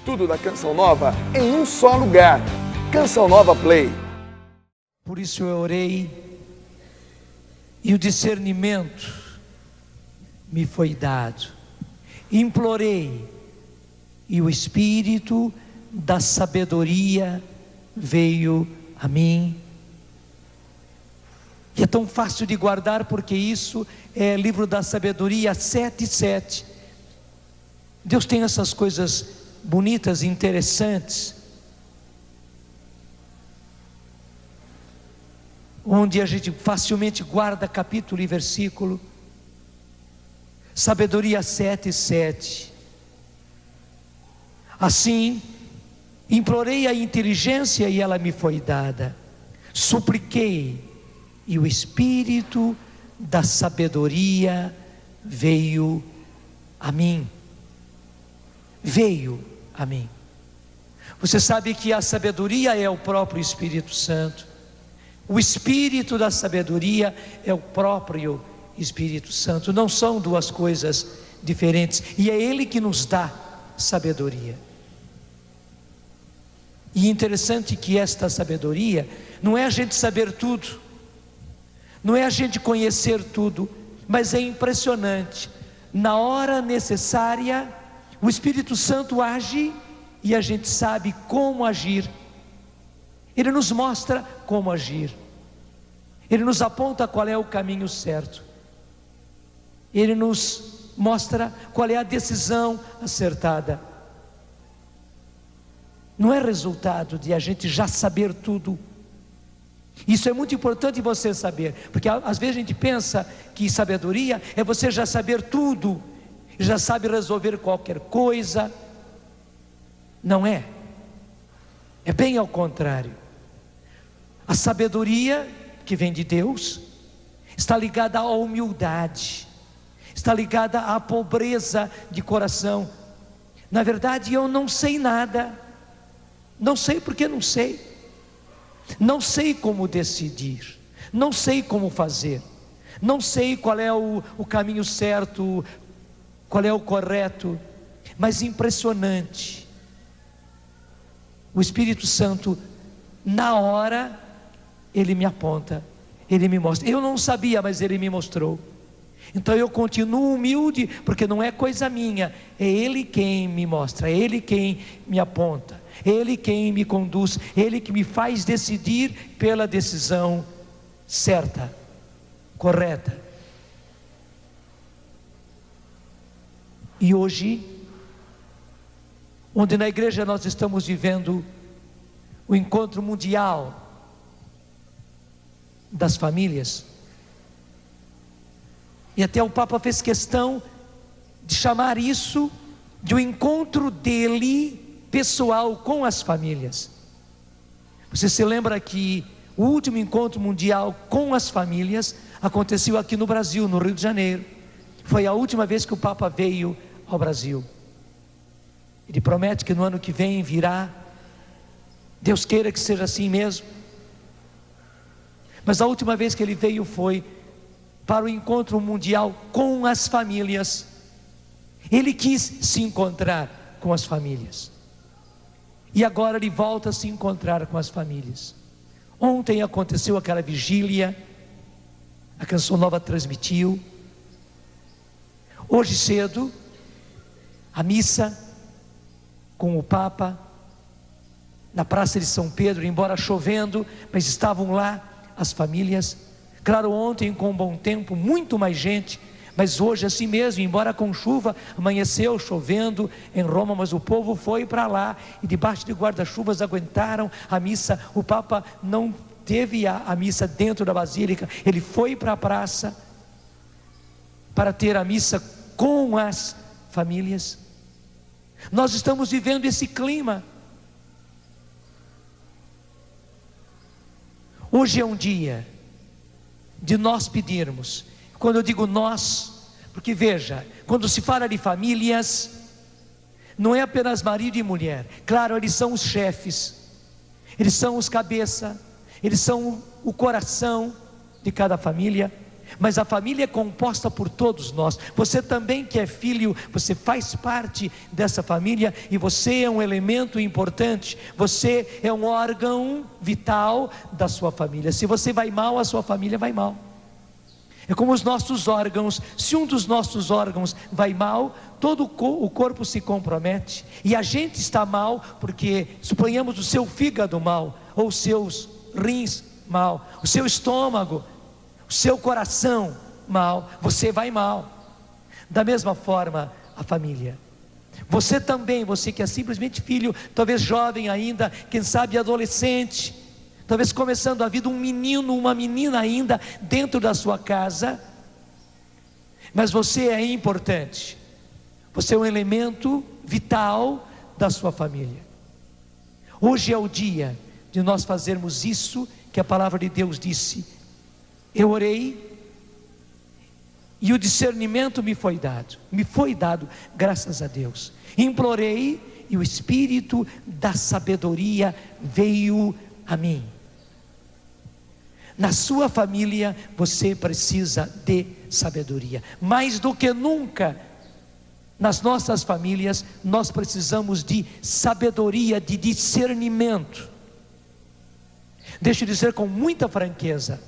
Tudo da Canção Nova em um só lugar. Canção Nova Play. Por isso eu orei e o discernimento me foi dado. Implorei e o Espírito da sabedoria veio a mim. E é tão fácil de guardar, porque isso é livro da sabedoria 7:7. Deus tem essas coisas bonitas e interessantes, onde a gente facilmente guarda capítulo e versículo. Sabedoria 7:7. Assim, implorei a inteligência e ela me foi dada. Supliquei e o Espírito da sabedoria veio a mim. Veio a mim. Você sabe que a sabedoria é o próprio Espírito Santo. O Espírito da sabedoria é o próprio Espírito Santo. Não são duas coisas diferentes. E é Ele que nos dá sabedoria. E interessante que esta sabedoria não é a gente saber tudo, não é a gente conhecer tudo, mas é impressionante. Na hora necessária, o Espírito Santo age e a gente sabe como agir. Ele nos mostra como agir. Ele nos aponta qual é o caminho certo. Ele nos mostra qual é a decisão acertada. Não é resultado de a gente já saber tudo. Isso é muito importante você saber, porque às vezes a gente pensa que sabedoria é você já saber tudo, já sabe resolver qualquer coisa. Não é. É bem ao contrário. A sabedoria que vem de Deus está ligada à humildade, está ligada à pobreza de coração. Na verdade, eu não sei nada. Não sei porque não sei. Não sei como decidir. Não sei como fazer. Não sei qual é o caminho certo, qual é o correto. Mas impressionante. O Espírito Santo, na hora, Ele me aponta, Ele me mostra. Eu não sabia, mas Ele me mostrou. Então eu continuo humilde, porque não é coisa minha. É Ele quem me mostra, é Ele quem me aponta, é Ele quem me conduz, é Ele que me faz decidir pela decisão certa, correta. E hoje, onde na igreja nós estamos vivendo o encontro mundial das famílias, e até o Papa fez questão de chamar isso de um encontro dele pessoal com as famílias. Você se lembra que o último encontro mundial com as famílias aconteceu aqui no Brasil, no Rio de Janeiro. Foi a última vez que o Papa veio ao Brasil. Ele promete que no ano que vem virá. Deus queira que seja assim mesmo. Mas a última vez que ele veio foi para o encontro mundial com as famílias. Ele quis se encontrar com as famílias. E agora ele volta a se encontrar com as famílias. Ontem aconteceu aquela vigília, a Canção Nova transmitiu. Hoje cedo, a missa com o Papa na Praça de São Pedro, embora chovendo, mas estavam lá as famílias. Claro, ontem com bom tempo, muito mais gente, mas hoje assim mesmo, embora com chuva, amanheceu chovendo em Roma, mas o povo foi para lá, e debaixo de guarda-chuvas aguentaram a missa. O Papa não teve a missa dentro da Basílica, ele foi para a praça, para ter a missa com as famílias. Nós estamos vivendo esse clima. Hoje é um dia de nós pedirmos. Quando eu digo nós, porque veja, quando se fala de famílias, não é apenas marido e mulher. Claro, eles são os chefes, eles são os cabeça, eles são o coração de cada família. mas a família é composta por todos nós. Você também que é filho, você faz parte dessa família e você é um elemento importante. Você é um órgão vital da sua família. Se você vai mal, a sua família vai mal. É como os nossos órgãos. Se um dos nossos órgãos vai mal, todo o corpo se compromete. E a gente está mal porque, suponhamos, o seu fígado mal, ou os seus rins mal, o seu estômago, o seu coração mal, você vai mal. Da mesma forma, a família. Você também, você que é simplesmente filho, talvez jovem ainda, quem sabe adolescente, talvez começando a vida, um menino, uma menina ainda dentro da sua casa, mas você é importante. Você é um elemento vital da sua família. Hoje é o dia de nós fazermos isso que a palavra de Deus disse. Eu orei e o discernimento me foi dado, graças a Deus. Implorei e o Espírito da sabedoria veio a mim. Na sua família você precisa de sabedoria, mais do que nunca. Nas nossas famílias nós precisamos de sabedoria, de discernimento. Deixa eu dizer com muita franqueza,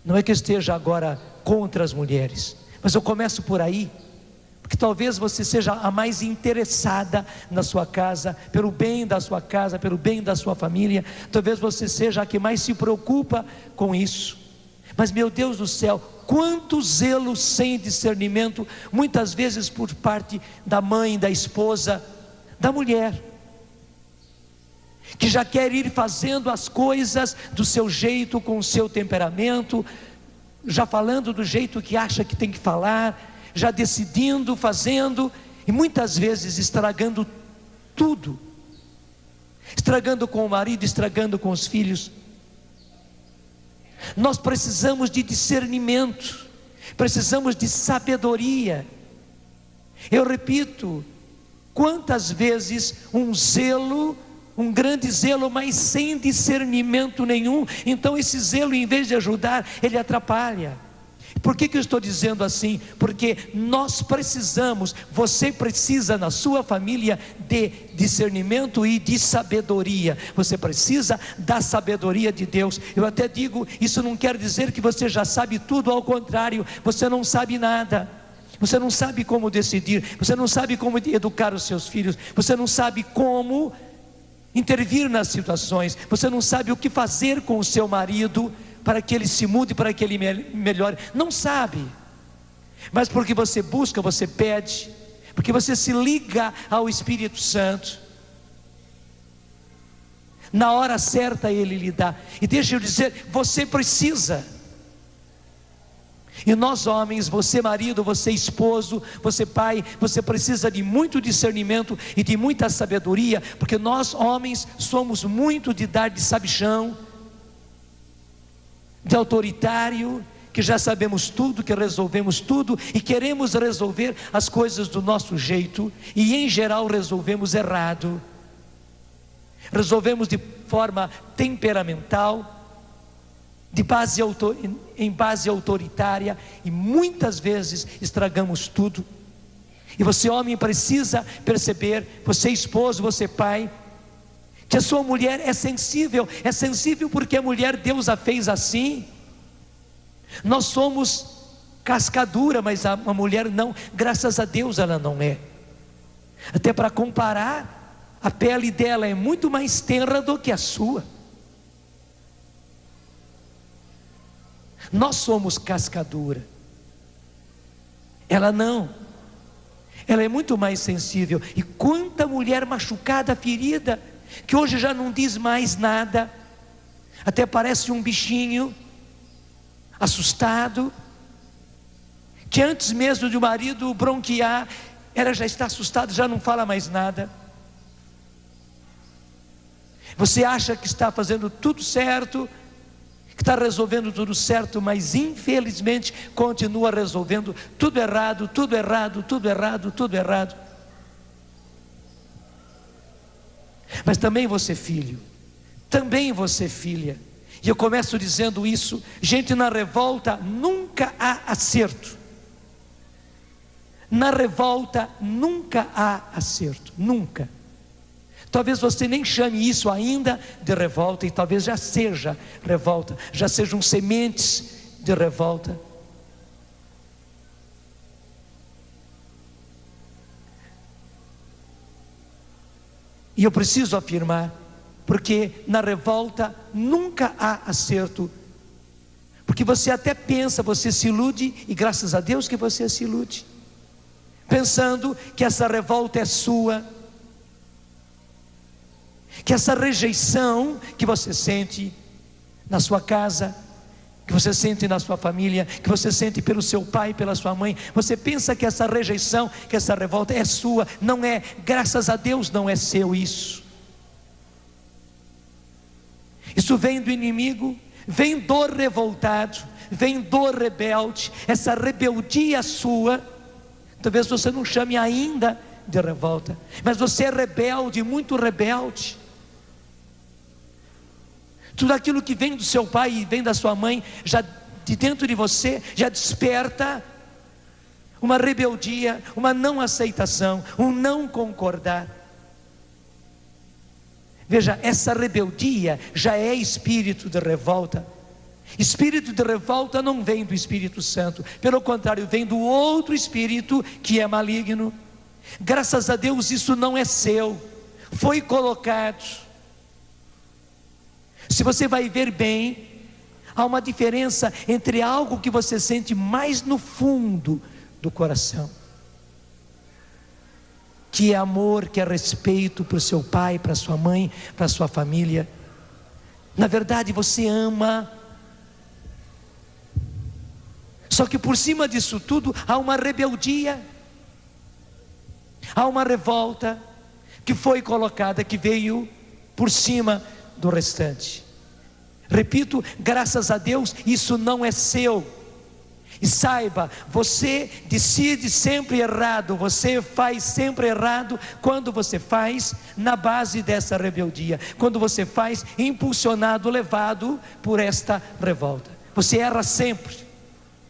não é que eu esteja agora contra as mulheres, mas eu começo por aí, porque talvez você seja a mais interessada na sua casa, pelo bem da sua casa, pelo bem da sua família. Talvez você seja a que mais se preocupa com isso. Mas meu Deus do céu, quanto zelo sem discernimento, muitas vezes por parte da mãe, da esposa, da mulher, que já quer ir fazendo as coisas do seu jeito, com o seu temperamento, já falando do jeito que acha que tem que falar, já decidindo, fazendo, e muitas vezes estragando tudo, estragando com o marido, estragando com os filhos. Nós precisamos de discernimento, precisamos de sabedoria. Eu repito, quantas vezes um grande zelo, mas sem discernimento nenhum. Então esse zelo, em vez de ajudar, ele atrapalha. Por que eu estou dizendo assim? Porque nós precisamos, você precisa na sua família de discernimento e de sabedoria. Você precisa da sabedoria de Deus. Eu até digo, isso não quer dizer que você já sabe tudo, ao contrário, você não sabe nada. Você não sabe como decidir, você não sabe como educar os seus filhos, você não sabe como intervir nas situações, você não sabe o que fazer com o seu marido para que ele se mude, para que ele melhore. Não sabe, mas porque você busca, você pede, porque você se liga ao Espírito Santo, na hora certa ele lhe dá. E deixa eu dizer, você precisa. E nós homens, você marido, você esposo, você pai, você precisa de muito discernimento e de muita sabedoria, porque nós homens somos muito de dar de sabichão, de autoritário, que já sabemos tudo, que resolvemos tudo e queremos resolver as coisas do nosso jeito, e em geral resolvemos errado, resolvemos de forma temperamental, em base autoritária, e muitas vezes estragamos tudo. E você homem precisa perceber, você esposo, você pai, que a sua mulher é sensível porque a mulher Deus a fez assim. Nós somos cascadura, mas a mulher não, graças a Deus ela não é. Até para comparar, a pele dela é muito mais tenra do que a sua. Nós somos cascadura, ela não, ela é muito mais sensível. E quanta mulher machucada, ferida, que hoje já não diz mais nada, até parece um bichinho assustado, que antes mesmo de o marido bronquear, ela já está assustada, já não fala mais nada. Você acha que está fazendo tudo certo, que está resolvendo tudo certo, mas infelizmente continua resolvendo tudo errado, tudo errado, tudo errado, tudo errado. Mas também você filho, também você filha, E eu começo dizendo isso: gente, na revolta nunca há acerto. Na revolta nunca há acerto, nunca. Talvez você nem chame isso ainda de revolta, e talvez já seja revolta, já sejam sementes de revolta. E eu preciso afirmar, porque na revolta nunca há acerto. Porque você até pensa, você se ilude, e graças a Deus que você se ilude, pensando que essa revolta é sua, que essa rejeição que você sente na sua casa, que você sente na sua família, que você sente pelo seu pai, pela sua mãe, você pensa que essa rejeição, que essa revolta é sua. Não é, graças a Deus não é seu isso. Isso vem do inimigo, vem do revoltado, vem do rebelde. Essa rebeldia sua, talvez você não chame ainda de revolta, mas você é rebelde, muito rebelde. Tudo aquilo que vem do seu pai e vem da sua mãe, já de dentro de você, já desperta uma rebeldia, uma não aceitação, um não concordar. Veja, essa rebeldia já é espírito de revolta. Espírito de revolta não vem do Espírito Santo, pelo contrário, vem do outro espírito que é maligno. Graças a Deus isso não é seu, foi colocado. Se você vai ver bem, há uma diferença entre algo que você sente mais no fundo do coração, que é amor, que é respeito para o seu pai, para a sua mãe, para a sua família. Na verdade você ama, só que por cima disso tudo há uma rebeldia, há uma revolta que foi colocada, que veio por cima do restante. Repito, graças a Deus isso não é seu. E saiba, você decide sempre errado, você faz sempre errado quando você faz na base dessa rebeldia, quando você faz impulsionado, levado por esta revolta. Você erra sempre,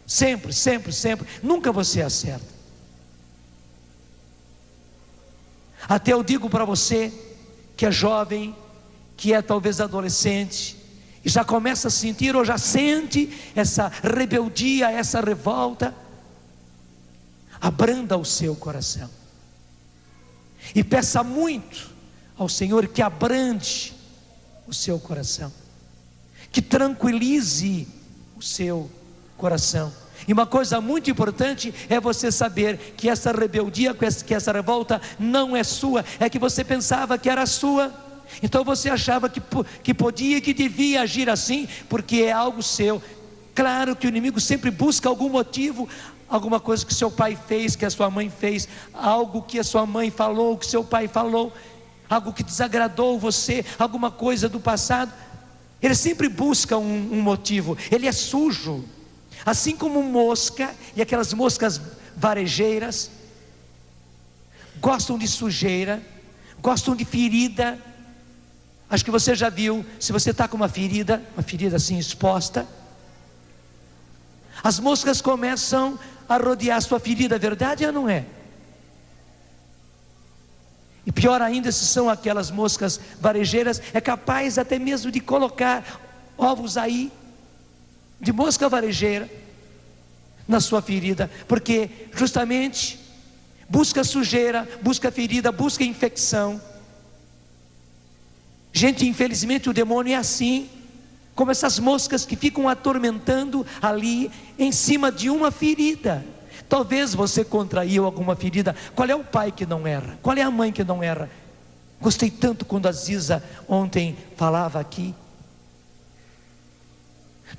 sempre, sempre, sempre, nunca você acerta. Até eu digo para você que é jovem, que é talvez adolescente, e já começa a sentir ou já sente essa rebeldia, essa revolta, abranda o seu coração e peça muito ao Senhor que abrande o seu coração, que tranquilize o seu coração. E uma coisa muito importante é você saber que essa rebeldia, que essa revolta não é sua, é que você pensava que era sua. Então você achava que podia, que devia agir assim, porque é algo seu. Claro que o inimigo sempre busca algum motivo, alguma coisa que seu pai fez, que a sua mãe fez, algo que a sua mãe falou, que seu pai falou, algo que desagradou você, alguma coisa do passado. Ele sempre busca um motivo. Ele é sujo, assim como mosca, e aquelas moscas varejeiras gostam de sujeira, gostam de ferida. Acho que você já viu, se você está com uma ferida assim exposta, as moscas começam a rodear a sua ferida, é verdade ou não é? E pior ainda, se são aquelas moscas varejeiras, é capaz até mesmo de colocar ovos aí, de mosca varejeira, na sua ferida, porque justamente busca sujeira, busca ferida, busca infecção. Gente, infelizmente o demônio é assim, como essas moscas que ficam atormentando ali, em cima de uma ferida. Talvez você contraiu alguma ferida. Qual é o pai que não erra? Qual é a mãe que não erra? Gostei tanto quando a Ziza ontem falava aqui.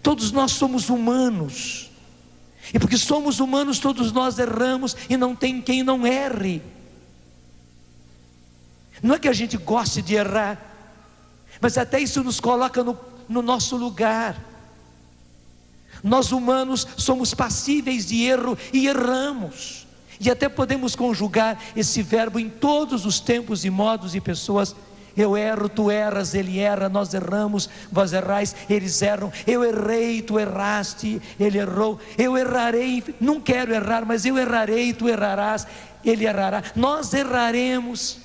Todos nós somos humanos, e porque somos humanos todos nós erramos, e não tem quem não erre. Não é que a gente goste de errar, mas até isso nos coloca no nosso lugar. Nós humanos somos passíveis de erro e erramos, e até podemos conjugar esse verbo em todos os tempos e modos e pessoas. Eu erro, tu erras, ele erra, nós erramos, vós errais, eles erram. Eu errei, tu erraste, ele errou. Eu errarei, não quero errar, mas eu errarei, tu errarás, ele errará. Nós erraremos.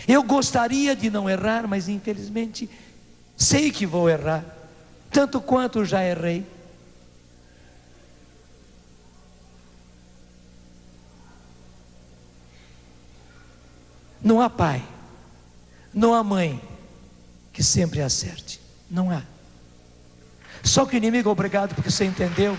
Eu gostaria de não errar, mas infelizmente sei que vou errar, tanto quanto já errei. Não há pai, não há mãe que sempre acerte, não há. Só que o inimigo, obrigado porque você entendeu.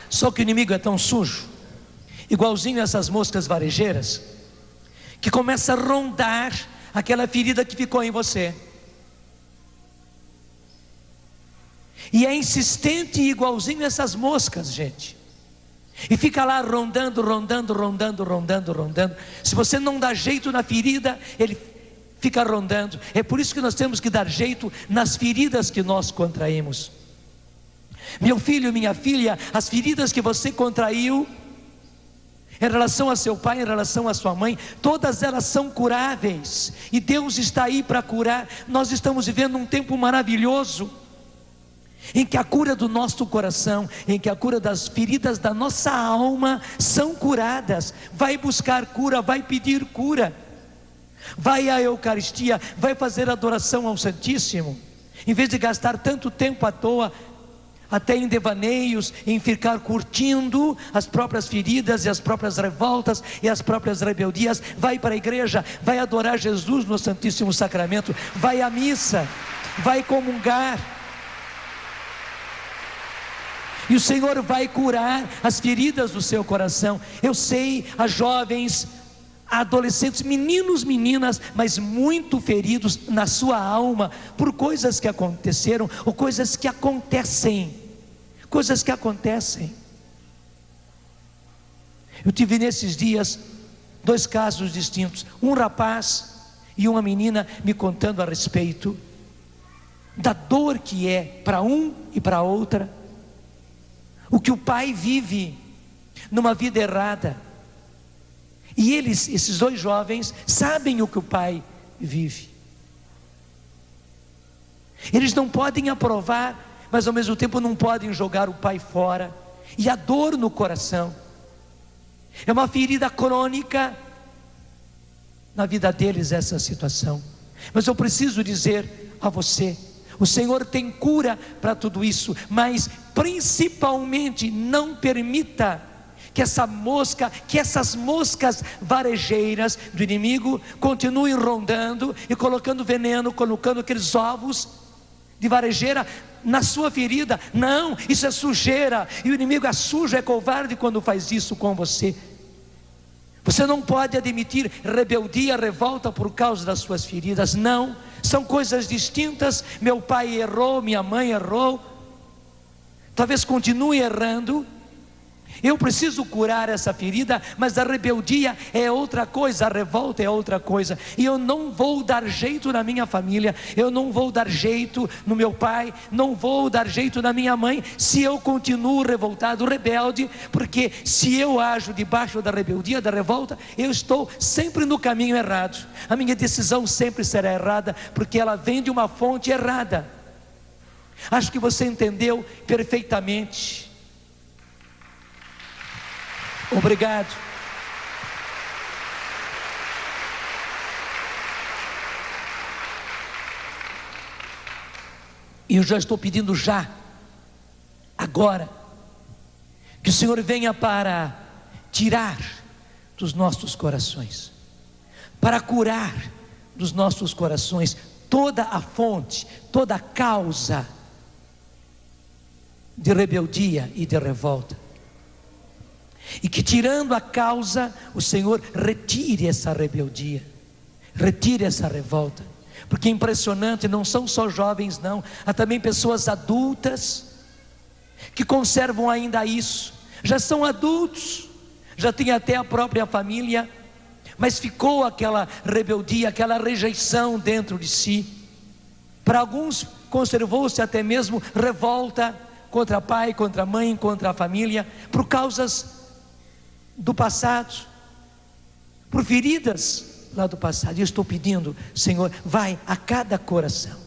Só que o inimigo é tão sujo, igualzinho essas moscas varejeiras, que começa a rondar aquela ferida que ficou em você. E é insistente igualzinho essas moscas, gente. E fica lá rondando, rondando, rondando, rondando, rondando. Se você não dá jeito na ferida, ele fica rondando. É por isso que nós temos que dar jeito nas feridas que nós contraímos. Meu filho, minha filha, as feridas que você contraiu em relação a seu pai, em relação a sua mãe, todas elas são curáveis. E Deus está aí para curar. Nós estamos vivendo um tempo maravilhoso, em que a cura do nosso coração, em que a cura das feridas da nossa alma são curadas. Vai buscar cura, vai pedir cura, vai à Eucaristia, vai fazer adoração ao Santíssimo, em vez de gastar tanto tempo à toa, até em devaneios, em ficar curtindo as próprias feridas e as próprias revoltas e as próprias rebeldias. Vai para a igreja, vai adorar Jesus no Santíssimo Sacramento, vai à missa, vai comungar, e o Senhor vai curar as feridas do seu coração. Eu sei, as jovens, adolescentes, meninos, meninas, mas muito feridos na sua alma, por coisas que aconteceram, ou coisas que acontecem, coisas que acontecem. Eu tive nesses dias 2 casos distintos, um rapaz e uma menina me contando a respeito da dor que é para um e para outra, o que o pai vive numa vida errada. E eles, esses 2 jovens, sabem o que o pai vive. Eles não podem aprovar, mas ao mesmo tempo não podem jogar o pai fora. E a dor no coração é uma ferida crônica na vida deles, essa situação. Mas eu preciso dizer a você, o Senhor tem cura para tudo isso, mas principalmente não permita que essas moscas varejeiras do inimigo continuem rondando e colocando veneno, colocando aqueles ovos de varejeira na sua ferida. Não, isso é sujeira, e o inimigo é sujo, é covarde quando faz isso com você. Você não pode admitir rebeldia, revolta por causa das suas feridas. Não, são coisas distintas. Meu pai errou, minha mãe errou, talvez continue errando. Eu preciso curar essa ferida, mas a rebeldia é outra coisa, a revolta é outra coisa. E eu não vou dar jeito na minha família, eu não vou dar jeito no meu pai, não vou dar jeito na minha mãe, se eu continuo revoltado, rebelde. Porque se eu ajo debaixo da rebeldia, da revolta, eu estou sempre no caminho errado. A minha decisão sempre será errada, porque ela vem de uma fonte errada. Acho que você entendeu perfeitamente. Obrigado. E eu já estou pedindo agora, que o Senhor venha para tirar dos nossos corações, para curar dos nossos corações toda a fonte, toda a causa de rebeldia e de revolta. E que, tirando a causa, o Senhor retire essa rebeldia, retire essa revolta. Porque é impressionante, não são só jovens não, há também pessoas adultas que conservam ainda isso. Já são adultos, já têm até a própria família, mas ficou aquela rebeldia, aquela rejeição dentro de si. Para alguns conservou-se até mesmo revolta contra pai, contra mãe, contra a família, por causas do passado, por feridas lá do passado. E eu estou pedindo, Senhor, vai a cada coração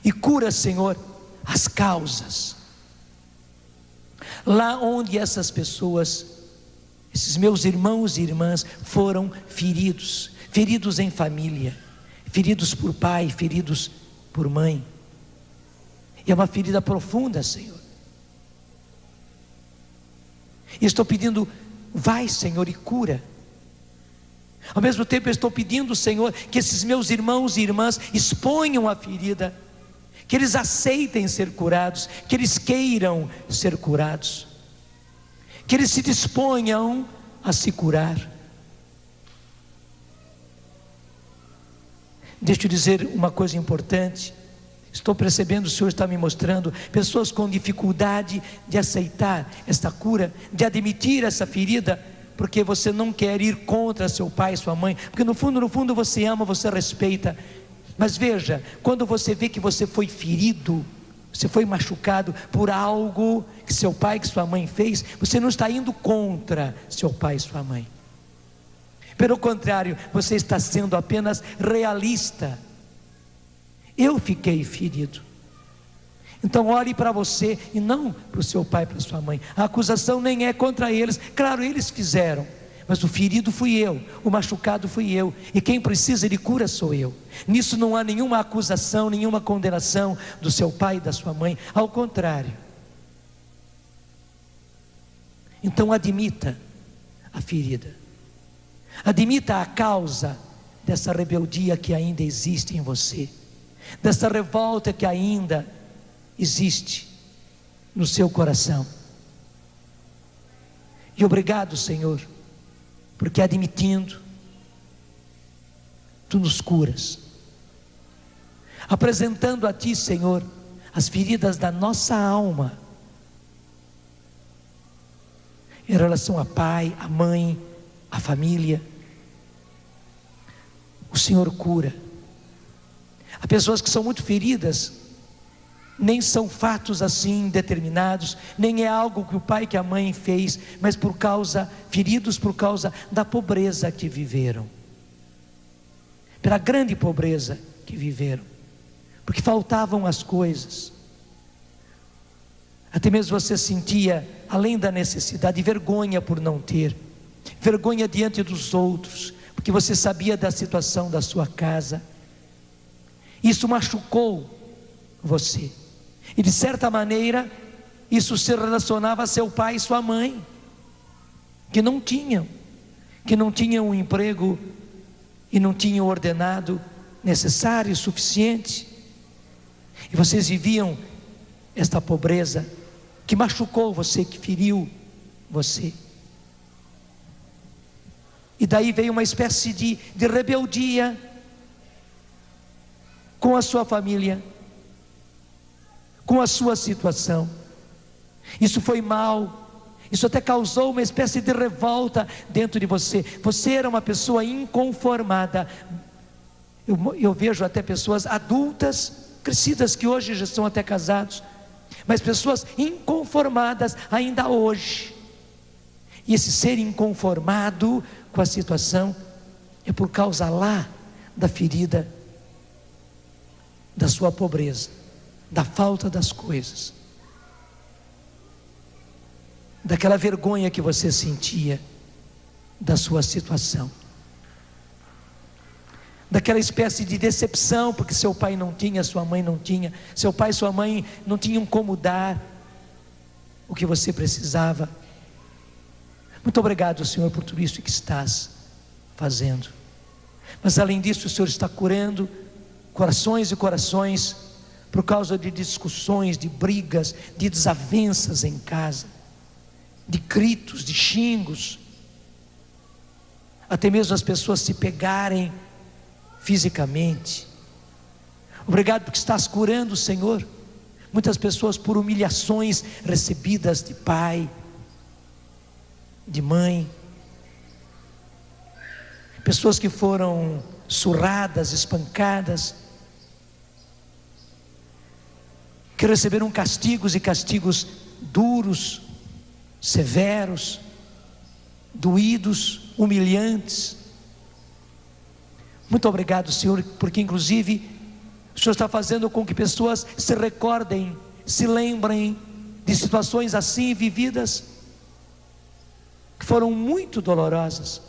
e cura, Senhor, as causas, lá onde essas pessoas, esses meus irmãos e irmãs foram feridos, feridos em família, feridos por pai, feridos por mãe. E é uma ferida profunda, Senhor. E estou pedindo, vai, Senhor, e cura. Ao mesmo tempo eu estou pedindo, Senhor, que esses meus irmãos e irmãs exponham a ferida, que eles aceitem ser curados, que eles queiram ser curados, que eles se disponham a se curar. Deixa eu dizer uma coisa importante. Estou percebendo, o Senhor está me mostrando pessoas com dificuldade de aceitar esta cura, de admitir essa ferida, porque você não quer ir contra seu pai e sua mãe, porque no fundo você ama, você respeita. Mas veja, quando você vê que você foi ferido, você foi machucado por algo que seu pai, que sua mãe fez, você não está indo contra seu pai e sua mãe. Pelo contrário, você está sendo apenas realista. Eu fiquei ferido. Então olhe para você e não para o seu pai e para a sua mãe. A acusação nem é contra eles. Claro, eles fizeram, mas o ferido fui eu, o machucado fui eu, e quem precisa de cura sou eu. Nisso não há nenhuma acusação, nenhuma condenação do seu pai e da sua mãe. Ao contrário. Então admita a ferida, admita a causa dessa rebeldia que ainda existe em você, dessa revolta que ainda existe no seu coração. E obrigado, Senhor, porque admitindo, Tu nos curas, apresentando a Ti, Senhor, as feridas da nossa alma, em relação a pai, a mãe, a família. O Senhor cura. Há pessoas que são muito feridas, nem são fatos assim determinados, nem é algo que o pai, que a mãe fez, mas feridos por causa da pobreza que viveram, pela grande pobreza que viveram, porque faltavam as coisas. Até mesmo você sentia, além da necessidade, vergonha por não ter, vergonha diante dos outros, porque você sabia da situação da sua casa. Isso machucou você, e de certa maneira isso se relacionava a seu pai e sua mãe, que não tinham um emprego e não tinham o ordenado necessário e suficiente, e vocês viviam esta pobreza que machucou você, que feriu você. E daí veio uma espécie de rebeldia com a sua família, com a sua situação. Isso foi mal, isso até causou uma espécie de revolta dentro de você. Você era uma pessoa inconformada. Eu vejo até pessoas adultas, crescidas, que hoje já são até casados, mas pessoas inconformadas ainda hoje. E esse ser inconformado com a situação é por causa lá da ferida da sua pobreza, da falta das coisas, daquela vergonha que você sentia da sua situação, daquela espécie de decepção, porque seu pai não tinha, sua mãe não tinha, seu pai e sua mãe não tinham como dar o que você precisava. Muito obrigado, Senhor, por tudo isso que estás fazendo. Mas além disso, o Senhor está curando corações e corações por causa de discussões, de brigas, de desavenças em casa, de gritos, de xingos, até mesmo as pessoas se pegarem fisicamente. Obrigado porque estás curando, Senhor, muitas pessoas por humilhações recebidas de pai, de mãe, pessoas que foram surradas, espancadas, que receberam castigos e castigos duros, severos, doídos, humilhantes. Muito obrigado, Senhor, porque inclusive o Senhor está fazendo com que pessoas se recordem, se lembrem de situações assim vividas, que foram muito dolorosas.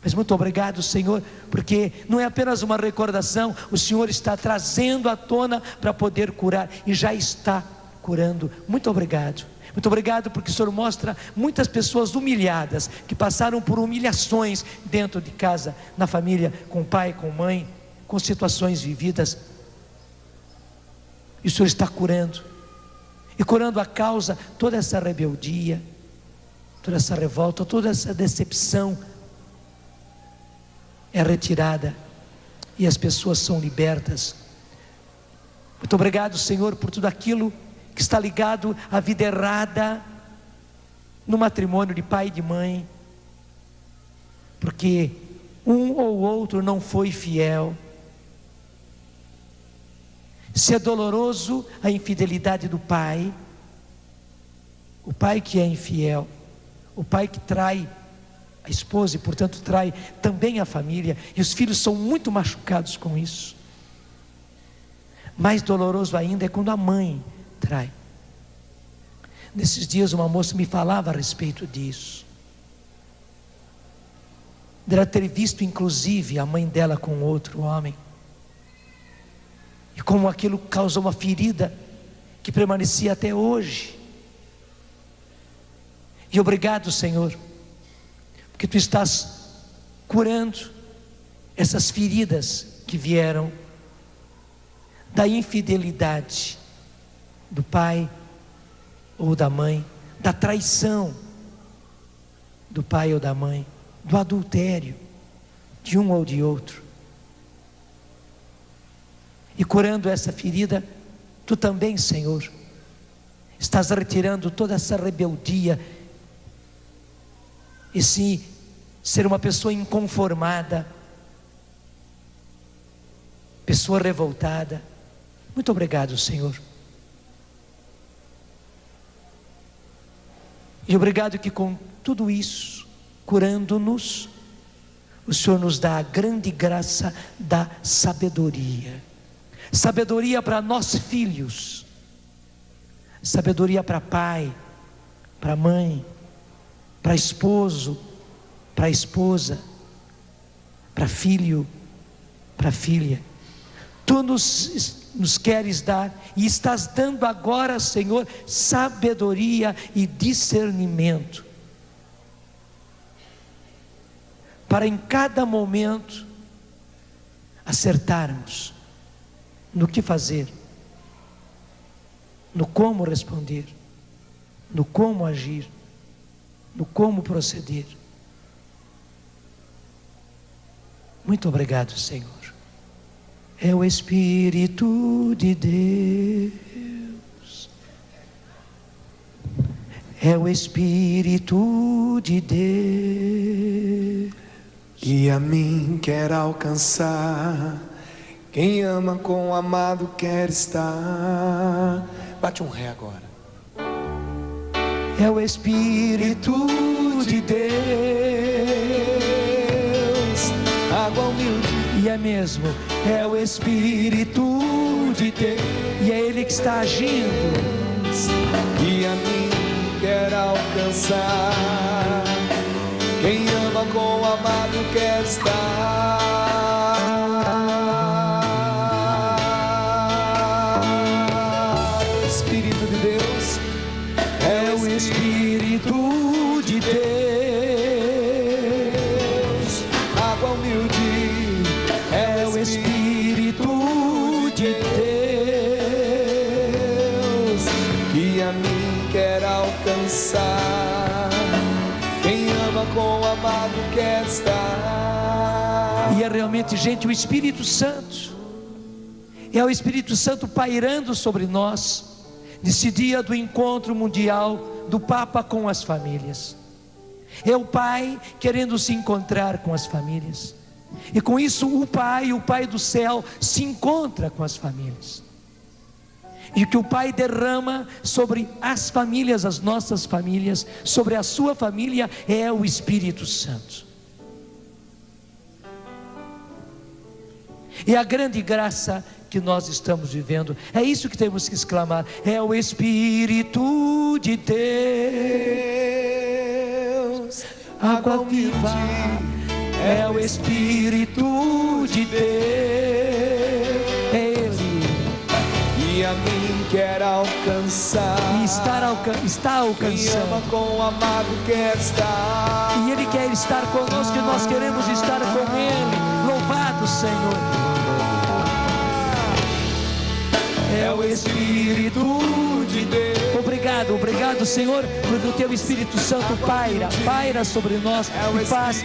Mas muito obrigado, Senhor, porque não é apenas uma recordação, o Senhor está trazendo à tona para poder curar, e já está curando. Muito obrigado. Muito obrigado porque o Senhor mostra muitas pessoas humilhadas, que passaram por humilhações dentro de casa, na família, com pai, com mãe, com situações vividas. E o Senhor está curando, e curando a causa, toda essa rebeldia, toda essa revolta, toda essa decepção é retirada, e as pessoas são libertas. Muito obrigado, Senhor, por tudo aquilo que está ligado à vida errada no matrimônio de pai e de mãe, porque um ou outro não foi fiel. Se é doloroso a infidelidade do pai, o pai que é infiel, o pai que trai a esposa e portanto trai também a família, e os filhos são muito machucados com isso. Mais doloroso ainda é quando a mãe trai. Nesses dias uma moça me falava a respeito disso, dela ter visto inclusive a mãe dela com outro homem, e como aquilo causou uma ferida que permanecia até hoje. E obrigado, Senhor, porque Tu estás curando essas feridas que vieram da infidelidade do pai ou da mãe, da traição do pai ou da mãe, do adultério de um ou de outro. E curando essa ferida, Tu também, Senhor, estás retirando toda essa rebeldia, esse ser uma pessoa inconformada, pessoa revoltada. Muito obrigado, Senhor. E obrigado que com tudo isso, curando-nos, o Senhor nos dá a grande graça da sabedoria. Sabedoria para nós filhos, sabedoria para pai, para mãe, para esposo, para esposa, para filho, para filha. Tu nos queres dar, e estás dando agora, Senhor, sabedoria e discernimento, para em cada momento acertarmos no que fazer, no como responder, no como agir, no como proceder. Muito obrigado, Senhor. É o Espírito de Deus, é o Espírito de Deus, que a mim quer alcançar. Quem ama com o amado quer estar. Bate um ré agora. é o Espírito de Deus, Água humilde. e é mesmo, é o Espírito de Deus, e é Ele que está agindo. Que a mim quer alcançar. Quem ama com o amado quer estar. O Espírito de Deus É o Espírito de Deus, água humilde. é o Espírito de Deus, Que a mim quer alcançar. Quem ama com o amado quer estar. e é realmente, gente, o Espírito Santo, é o Espírito Santo pairando sobre nós, nesse dia do encontro mundial do Papa com as famílias. É o Pai querendo se encontrar com as famílias. E com isso o Pai do céu se encontra com as famílias. E o que o Pai derrama sobre as famílias, as nossas famílias, sobre a sua família, é o Espírito Santo. E a grande graça que nós estamos vivendo, é isso que temos que exclamar: é o Espírito de Deus, água viva, é o Espírito de Deus, é Ele. E a mim quer alcançar, E está quem alcançando. ama com o amado quer estar. E Ele quer estar conosco e nós queremos estar com Ele. Louvado Senhor. É o Espírito de Deus. Obrigado Senhor, porque o Teu Espírito Santo paira sobre nós e faz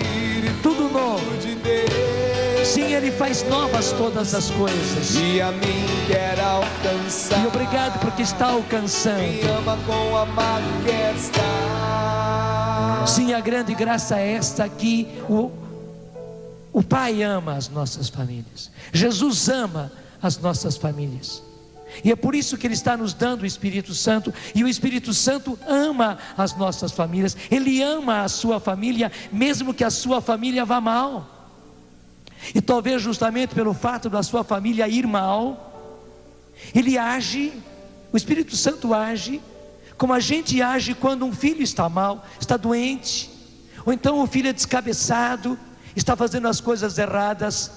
tudo novo. Sim, Ele faz novas todas as coisas. E a mim quer alcançar. E obrigado porque está alcançando. Quem ama com o amado quer estar. Sim, a grande graça é esta aqui. O Pai ama as nossas famílias. Jesus ama as nossas famílias. E é por isso que Ele está nos dando o Espírito Santo. E o Espírito Santo ama as nossas famílias. Ele ama a sua família, mesmo que a sua família vá mal. E talvez justamente pelo fato da sua família ir mal, Ele age, o Espírito Santo age, como a gente age quando um filho está mal, está doente, ou então o filho é descabeçado, está fazendo as coisas erradas.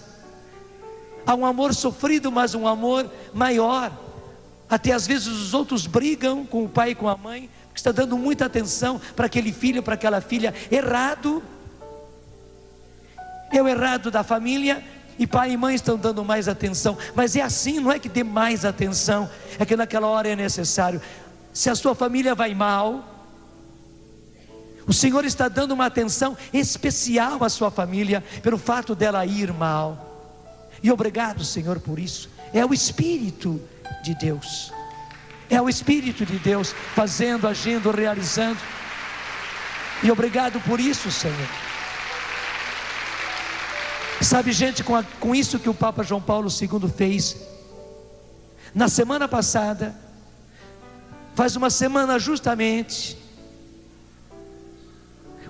Há um amor sofrido, mas um amor maior. Até às vezes os outros brigam com o pai e com a mãe, porque está dando muita atenção para aquele filho, para aquela filha. Errado. É o errado da família, e pai e mãe estão dando mais atenção. Mas é assim, não é que dê mais atenção, é que naquela hora é necessário. Se a sua família vai mal, o Senhor está dando uma atenção especial à sua família, pelo fato dela ir mal. E obrigado Senhor por isso. É o Espírito de Deus. É o Espírito de Deus fazendo, agindo, realizando. E obrigado por isso Senhor. Sabe gente, com isso que o Papa João Paulo II fez, na semana passada, faz uma semana justamente,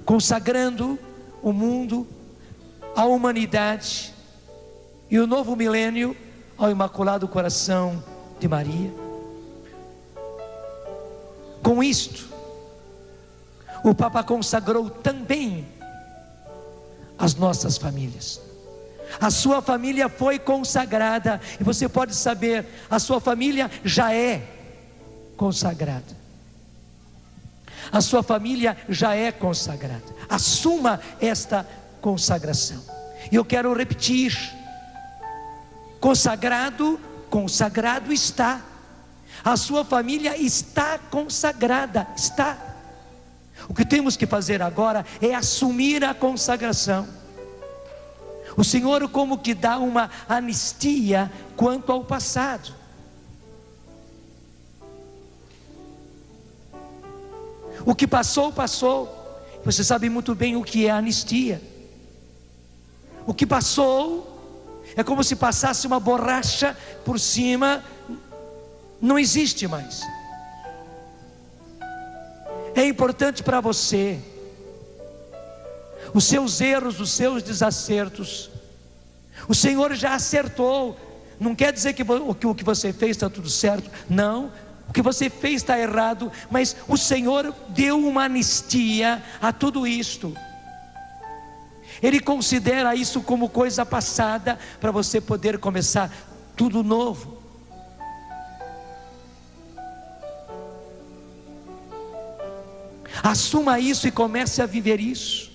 consagrando o mundo, a humanidade e o novo milênio ao Imaculado Coração de Maria. Com isto, o Papa consagrou também as nossas famílias. A sua família foi consagrada, e você pode saber, a sua família já é consagrada. A sua família já é consagrada. Assuma esta consagração. E eu quero repetir: consagrado, consagrado está. A sua família está consagrada, está. O que temos que fazer agora é assumir a consagração. O Senhor como que dá uma anistia quanto ao passado. O que passou, passou. Você sabe muito bem o que é anistia. O que passou é como se passasse uma borracha por cima, não existe mais. É importante para você, os seus erros, os seus desacertos, o Senhor já acertou. Não quer dizer que o que você fez está tudo certo, não. O que você fez está errado, mas o Senhor deu uma anistia a tudo isto. Ele considera isso como coisa passada, para você poder começar tudo novo. Assuma isso e comece a viver isso.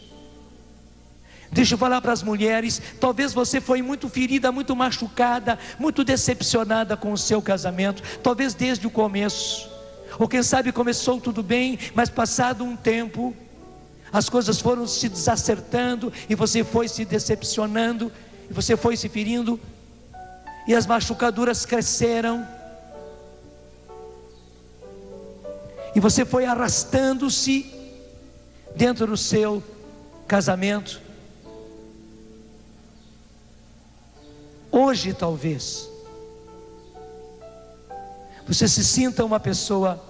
Deixa eu falar para as mulheres, talvez você foi muito ferida, muito machucada, muito decepcionada com o seu casamento, talvez desde o começo, ou quem sabe começou tudo bem, mas passado um tempo, as coisas foram se desacertando, e você foi se decepcionando, e você foi se ferindo, e as machucaduras cresceram, e você foi arrastando-se dentro do seu casamento. Hoje talvez você se sinta uma pessoa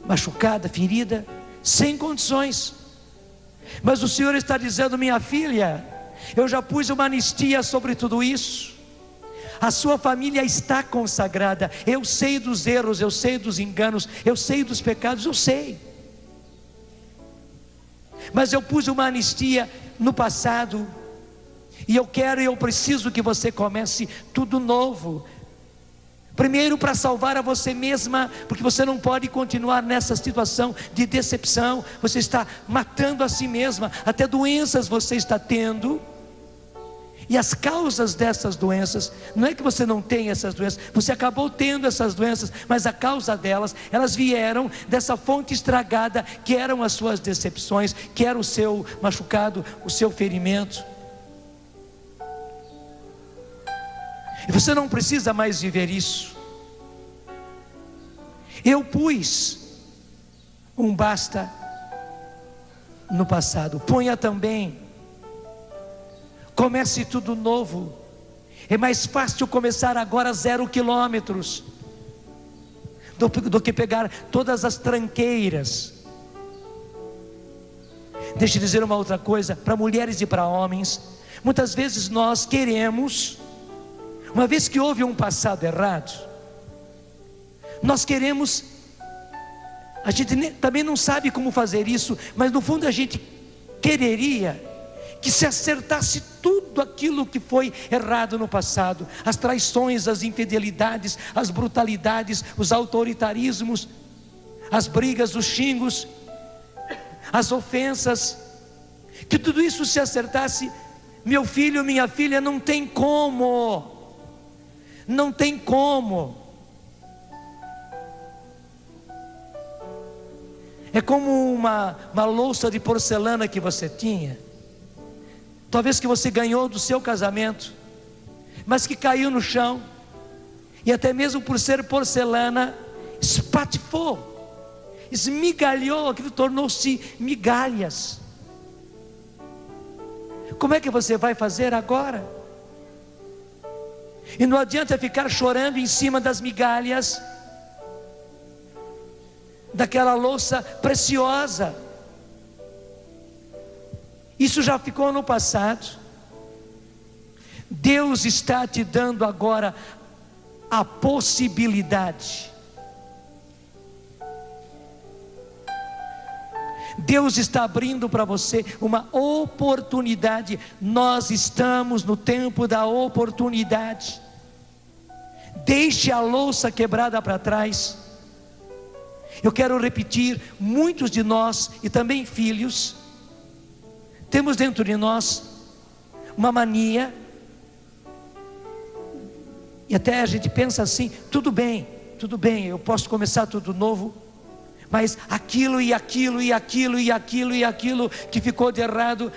machucada, ferida, sem condições. Mas o Senhor está dizendo: minha filha, eu já pus uma anistia sobre tudo isso. A sua família está consagrada. Eu sei dos erros, eu sei dos enganos, eu sei dos pecados, eu sei. Mas eu pus uma anistia no passado. E eu quero e eu preciso que você comece tudo novo. Primeiro, para salvar a você mesma, porque você não pode continuar nessa situação de decepção. Você está matando a si mesma. Até doenças você está tendo. E as causas dessas doenças, não é que você não tem essas doenças, você acabou tendo essas doenças, mas a causa delas, elas vieram dessa fonte estragada, que eram as suas decepções, que era o seu machucado, o seu ferimento. E você não precisa mais viver isso. Eu pus um basta no passado. Ponha também. Comece tudo novo. É mais fácil começar agora 0 quilômetros do que pegar todas as tranqueiras. Deixa eu dizer uma outra coisa, para mulheres e para homens. Muitas vezes nós queremos, uma vez que houve um passado errado, nós queremos, a gente também não sabe como fazer isso, mas no fundo a gente quereria que se acertasse tudo aquilo que foi errado no passado, as traições, as infidelidades, as brutalidades, os autoritarismos, as brigas, os xingos, as ofensas, que tudo isso se acertasse. Meu filho, minha filha, não tem como, não tem como. É como uma louça de porcelana que você tinha, talvez que você ganhou do seu casamento, mas que caiu no chão, e até mesmo por ser porcelana, espatifou, esmigalhou, aquilo tornou-se migalhas. Como é que você vai fazer agora? E não adianta ficar chorando em cima das migalhas daquela louça preciosa. Isso já ficou no passado. Deus está te dando agora a possibilidade. Deus está abrindo para você uma oportunidade. Nós estamos no tempo da oportunidade. Deixe a louça quebrada para trás. Eu quero repetir, muitos de nós, e também filhos, temos dentro de nós uma mania, e até a gente pensa assim: tudo bem, eu posso começar tudo novo, mas aquilo e aquilo e aquilo e aquilo e aquilo que ficou de errado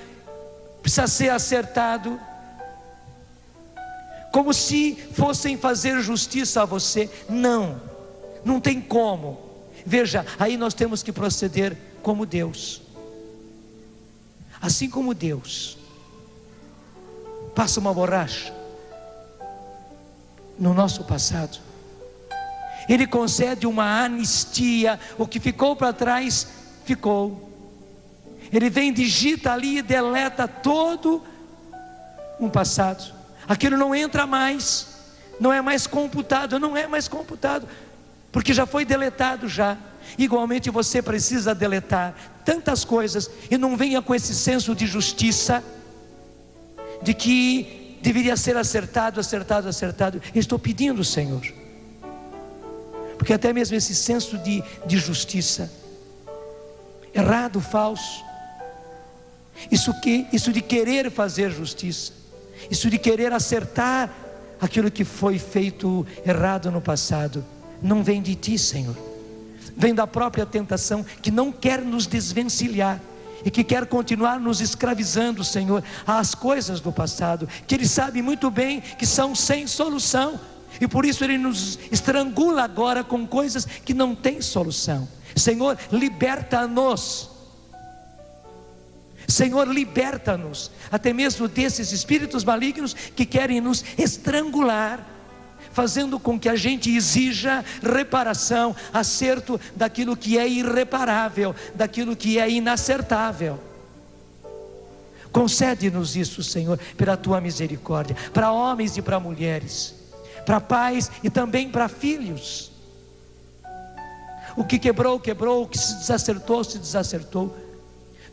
precisa ser acertado, como se fossem fazer justiça a você. Não tem como. Veja, aí nós temos que proceder como Deus. Assim como Deus passa uma borracha no nosso passado, Ele concede uma anistia. O que ficou para trás, ficou. Ele vem, digita ali e deleta todo um passado. Aquilo não entra mais, não é mais computado, porque já foi deletado já. Igualmente você precisa deletar tantas coisas, e não venha com esse senso de justiça, de que deveria ser acertado. Eu estou pedindo, Senhor, porque até mesmo esse senso de justiça, errado, falso, isso de querer fazer justiça, isso de querer acertar aquilo que foi feito errado no passado, não vem de Ti, Senhor. Vem da própria tentação, que não quer nos desvencilhar e que quer continuar nos escravizando, Senhor, às coisas do passado, que Ele sabe muito bem que são sem solução, e por isso Ele nos estrangula agora com coisas que não têm solução. Senhor, liberta-nos. Senhor, liberta-nos até mesmo desses espíritos malignos que querem nos estrangular, fazendo com que a gente exija reparação, acerto daquilo que é irreparável, daquilo que é inacertável. Concede-nos isso, Senhor, pela tua misericórdia, para homens e para mulheres, para pais e também para filhos. O que quebrou, quebrou, o que se desacertou, se desacertou.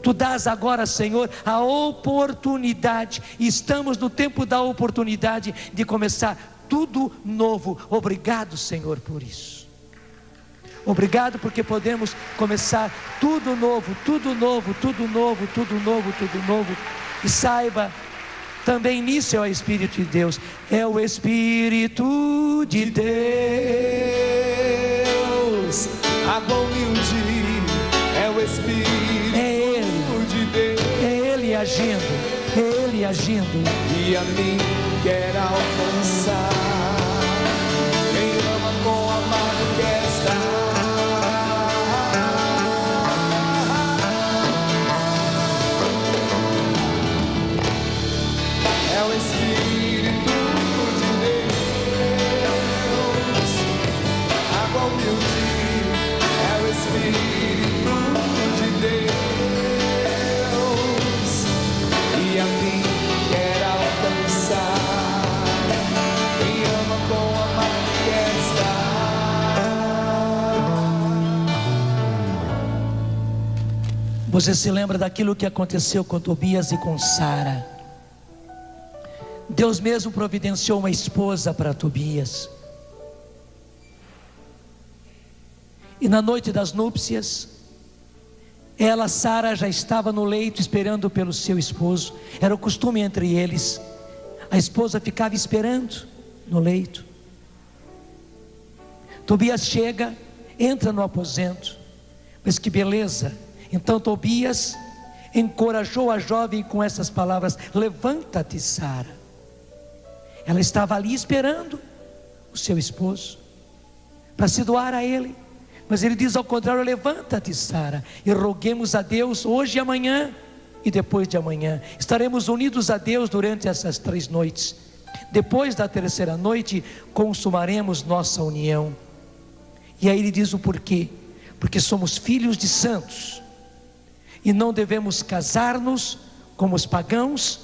Tu dás agora, Senhor, a oportunidade, e estamos no tempo da oportunidade de começar tudo novo. Obrigado, Senhor, por isso. Obrigado porque podemos começar tudo novo, tudo novo, tudo novo, tudo novo, tudo novo. E saiba, também nisso é o Espírito de Deus. É o Espírito de Deus. Água humilde é o Espírito de Deus. É Ele agindo, é Ele agindo. E a mim quer alcançar. Quem ama com o amado quer estar. É o Espírito de Deus. Água humilde é o Espírito de Deus. E a mim quer alcançar. Quem ama com o amado quer estar. Você se lembra daquilo que aconteceu com Tobias e com Sara? Deus mesmo providenciou uma esposa para Tobias. E na noite das núpcias, ela, Sara, já estava no leito esperando pelo seu esposo. Era o costume entre eles. A esposa ficava esperando no leito. Tobias chega, entra no aposento. Mas que beleza! Então Tobias encorajou a jovem com essas palavras: levanta-te, Sara. Ela estava ali esperando o seu esposo para se doar a ele. Mas ele diz ao contrário: levanta-te, Sara, e roguemos a Deus hoje e amanhã, e depois de amanhã. Estaremos unidos a Deus durante essas 3 noites. Depois da terceira noite, consumaremos nossa união. E aí ele diz o porquê: porque somos filhos de santos, e não devemos casar-nos como os pagãos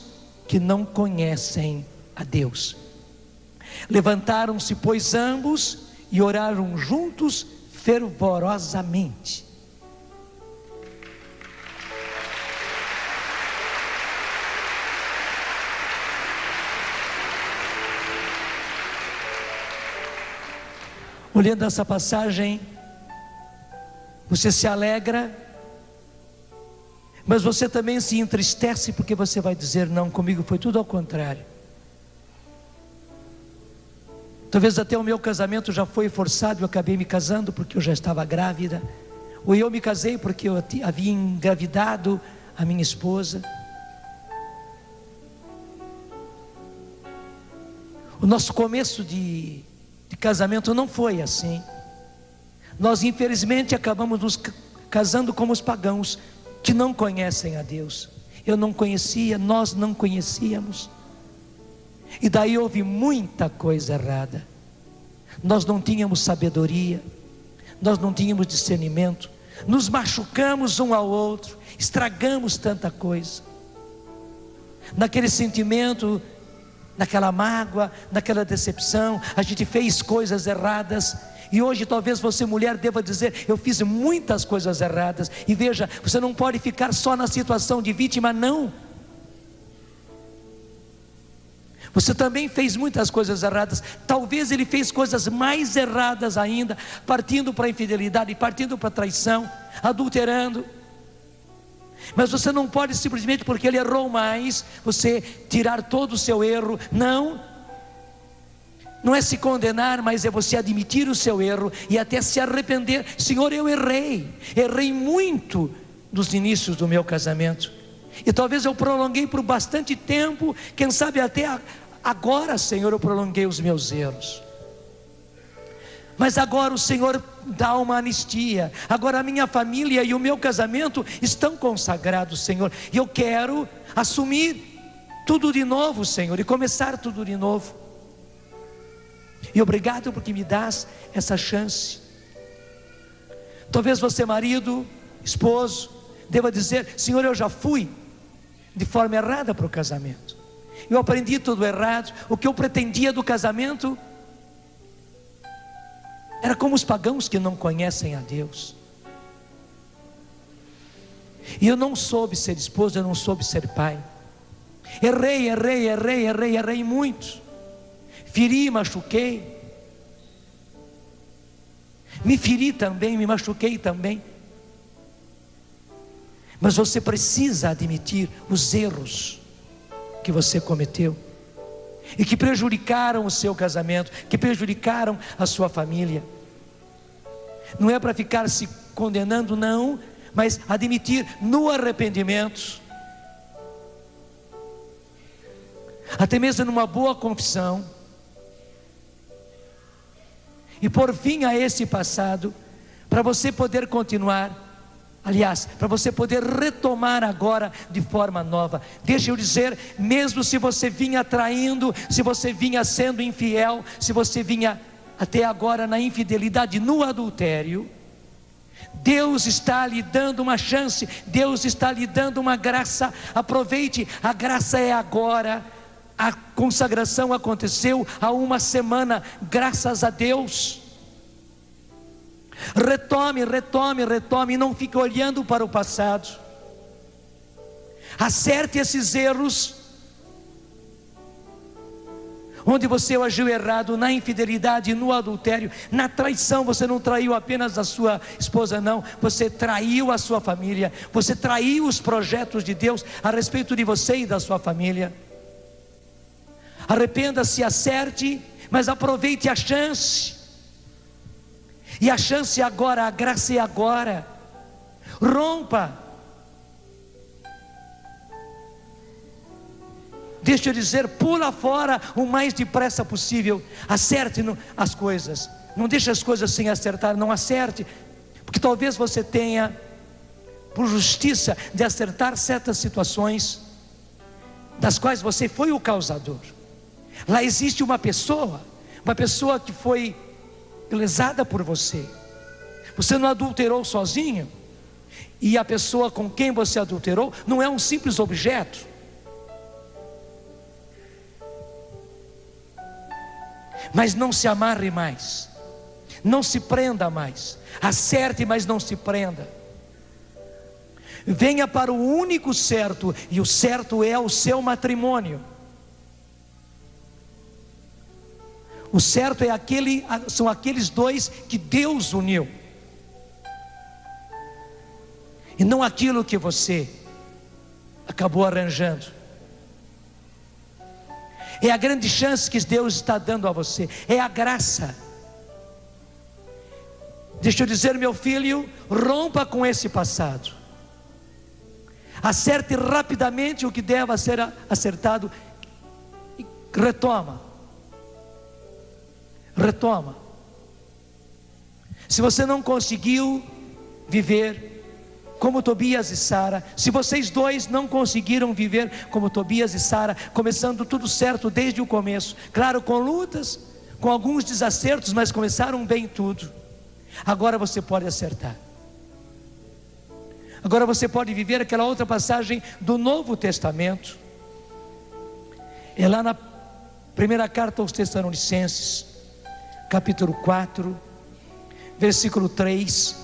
que não conhecem a Deus. Levantaram-se, pois, ambos e oraram juntos fervorosamente. Olhando essa passagem, você se alegra, mas você também se entristece, porque você vai dizer: não, comigo foi tudo ao contrário. Talvez até o meu casamento já foi forçado, eu acabei me casando porque eu já estava grávida, ou eu me casei porque eu havia engravidado a minha esposa. O nosso começo de casamento não foi assim. Nós infelizmente acabamos nos casando como os pagãos que não conhecem a Deus. Eu não conhecia, nós não conhecíamos. E daí houve muita coisa errada. Nós não tínhamos sabedoria, nós não tínhamos discernimento, nos machucamos um ao outro, estragamos tanta coisa. Naquele sentimento, naquela mágoa, naquela decepção, a gente fez coisas erradas. E hoje talvez você, mulher, deva dizer: eu fiz muitas coisas erradas. E veja, você não pode ficar só na situação de vítima, não. Você também fez muitas coisas erradas. Talvez ele fez coisas mais erradas ainda, partindo para a infidelidade, partindo para a traição, adulterando. Mas você não pode simplesmente porque ele errou mais, você tirar todo o seu erro. Não é se condenar, mas é você admitir o seu erro e até se arrepender. Senhor, eu errei muito nos inícios do meu casamento, e talvez eu prolonguei por bastante tempo. Quem sabe até agora, Senhor, eu prolonguei os meus erros. Mas agora o Senhor dá uma anistia. Agora a minha família e o meu casamento estão consagrados, Senhor. E eu quero assumir tudo de novo, Senhor, e começar tudo de novo. E obrigado porque me dás essa chance. Talvez você, marido, esposo, deva dizer: Senhor, eu já fui de forma errada para o casamento. Eu aprendi tudo errado. O que eu pretendia do casamento era como os pagãos que não conhecem a Deus. E eu não soube ser esposo, eu não soube ser pai. Errei muito. Feri, machuquei. Me feri também, me machuquei também. Mas você precisa admitir os erros que você cometeu e que prejudicaram o seu casamento, que prejudicaram a sua família. Não é para ficar se condenando, não, mas admitir no arrependimento, até mesmo numa boa confissão, e pôr fim a esse passado, para você poder continuar. Aliás, para você poder retomar agora de forma nova. Deixa eu dizer, mesmo se você vinha traindo, se você vinha sendo infiel, se você vinha até agora na infidelidade, no adultério, Deus está lhe dando uma chance, Deus está lhe dando uma graça. Aproveite, a graça é agora. A consagração aconteceu há uma semana, graças a Deus. Retome, não fique olhando para o passado. Acerte esses erros, onde você agiu errado, na infidelidade, no adultério, na traição. Você não traiu apenas a sua esposa, não, você traiu a sua família, você traiu os projetos de Deus a respeito de você e da sua família. Arrependa-se, acerte, mas aproveite a chance. E a chance é agora, a graça é agora. Rompa. Deixa eu dizer, pula fora o mais depressa possível. Acerte as coisas. Não deixe as coisas sem acertar, não acerte. Porque talvez você tenha, por justiça, de acertar certas situações das quais você foi o causador. Lá existe uma pessoa que foi lesada por você. Você não adulterou sozinho. E a pessoa com quem você adulterou não é um simples objeto. Mas não se amarre mais, não se prenda mais. Acerte, mas não se prenda. Venha para o único certo, e o certo é o seu matrimônio. O certo é são aqueles dois que Deus uniu, e não aquilo que você acabou arranjando. É a grande chance que Deus está dando a você, é a graça. Deixa eu dizer, meu filho, rompa com esse passado. Acerte rapidamente o que deva ser acertado e retoma. Se você não conseguiu viver como Tobias e Sara, se vocês dois não conseguiram viver como Tobias e Sara, começando tudo certo desde o começo, claro, com lutas, com alguns desacertos, mas começaram bem tudo. Agora você pode acertar. Agora você pode viver aquela outra passagem do Novo Testamento. É lá na primeira carta aos Tessalonicenses, capítulo 4, versículo 3,